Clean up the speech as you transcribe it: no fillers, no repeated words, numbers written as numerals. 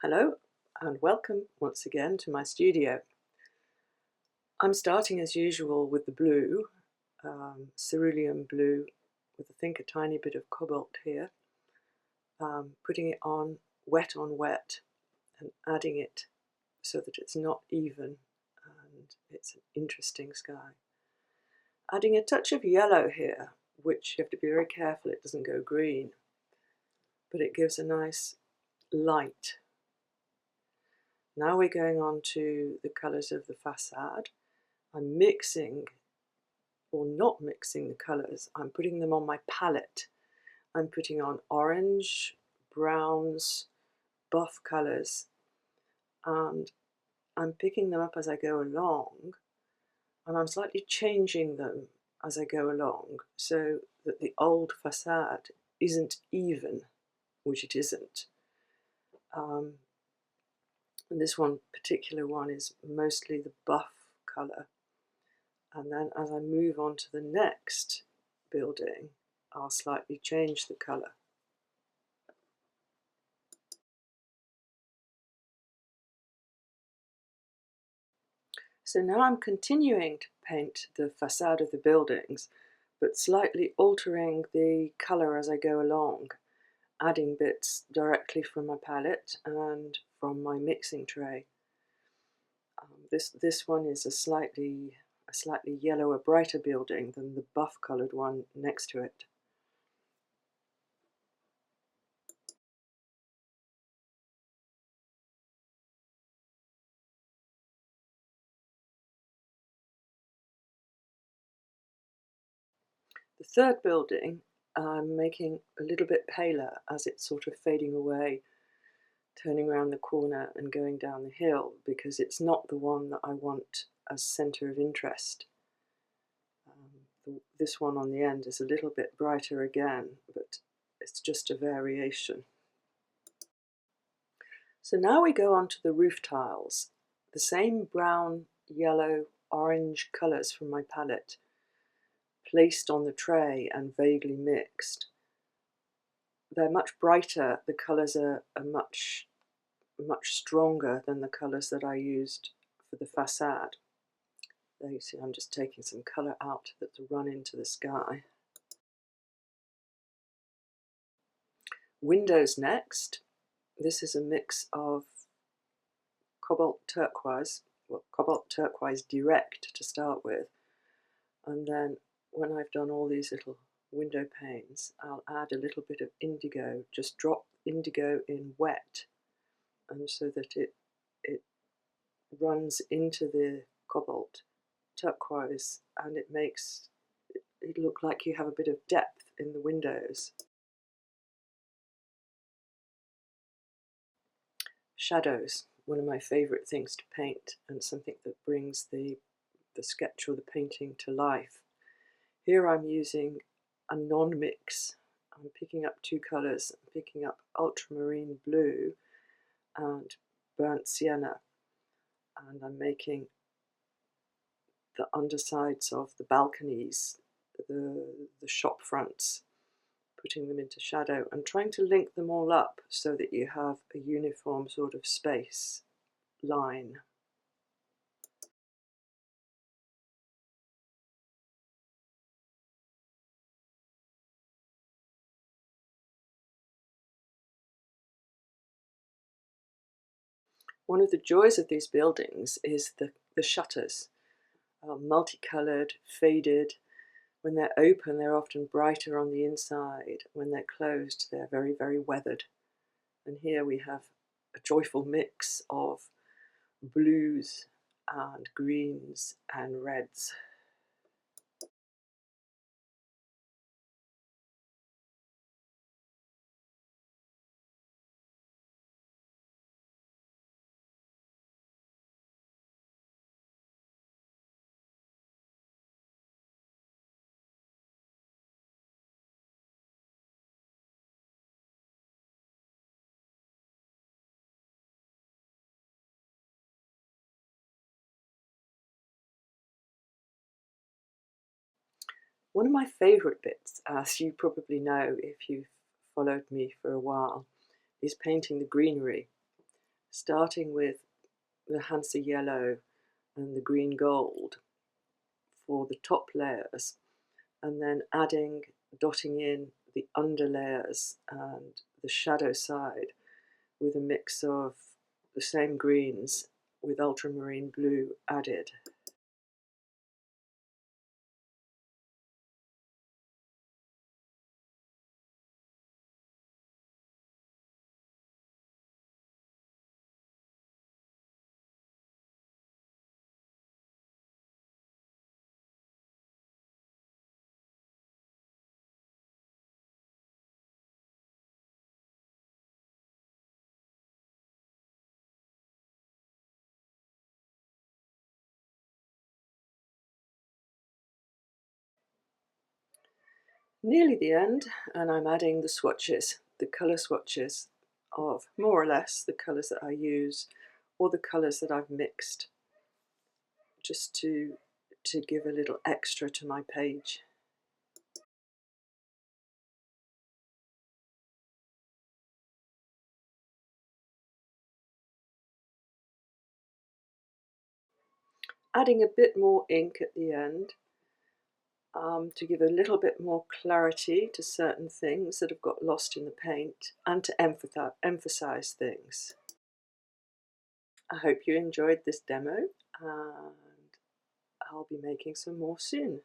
Hello and welcome once again to my studio. I'm starting as usual with the blue, cerulean blue, with I think a tiny bit of cobalt here, putting it on wet and adding it so that it's not even and it's an interesting sky. Adding a touch of yellow here, which you have to be very careful it doesn't go green, but it gives a nice light. Now we're going on to the colours of the facade. I'm mixing, or not mixing the colours, I'm putting them on my palette. I'm putting on orange, browns, buff colours, and I'm picking them up as I go along, and I'm slightly changing them as I go along so that the old facade isn't even, which it isn't. And this particular one is mostly the buff colour. And then as I move on to the next building, I'll slightly change the colour. So now I'm continuing to paint the facade of the buildings, but slightly altering the colour as I go along, adding bits directly from my palette and from my mixing tray. This one is a slightly yellower, brighter building than the buff coloured one next to it. The third building I'm making a little bit paler as it's sort of fading away, turning around the corner and going down the hill, because it's not the one that I want as centre of interest. This one on the end is a little bit brighter again, but it's just a variation. So now we go on to the roof tiles, the same brown, yellow, orange colours from my palette, placed on the tray and vaguely mixed. They're much brighter, the colours are much stronger than the colours that I used for the facade. There you see I'm just taking some colour out that's run into the sky. Windows next. This is a mix of cobalt turquoise direct to start with, and then when I've done all these little window panes, I'll add a little bit of indigo, just drop indigo in wet, and so that it runs into the cobalt turquoise and it makes it look like you have a bit of depth in the windows. Shadows, one of my favourite things to paint, and something that brings the sketch or the painting to life. Here I'm using a non-mix. I'm picking up two colours. I'm picking up ultramarine blue and burnt sienna, and I'm making the undersides of the balconies, the shop fronts, putting them into shadow and trying to link them all up so that you have a uniform sort of space line. One of the joys of these buildings is the shutters. Multicoloured, faded. When they're open, they're often brighter on the inside. When they're closed, they're very, very weathered. And here we have a joyful mix of blues and greens and reds. One of my favourite bits, as you probably know if you've followed me for a while, is painting the greenery. starting with the Hansa yellow and the green gold for the top layers, and then dotting in the under layers and the shadow side with a mix of the same greens with ultramarine blue added. Nearly the end, and I'm adding the swatches, the colour swatches of more or less the colours that I use or the colours that I've mixed, just to give a little extra to my page. Adding a bit more ink at the end to give a little bit more clarity to certain things that have got lost in the paint and to emphasize things. I hope you enjoyed this demo, and I'll be making some more soon.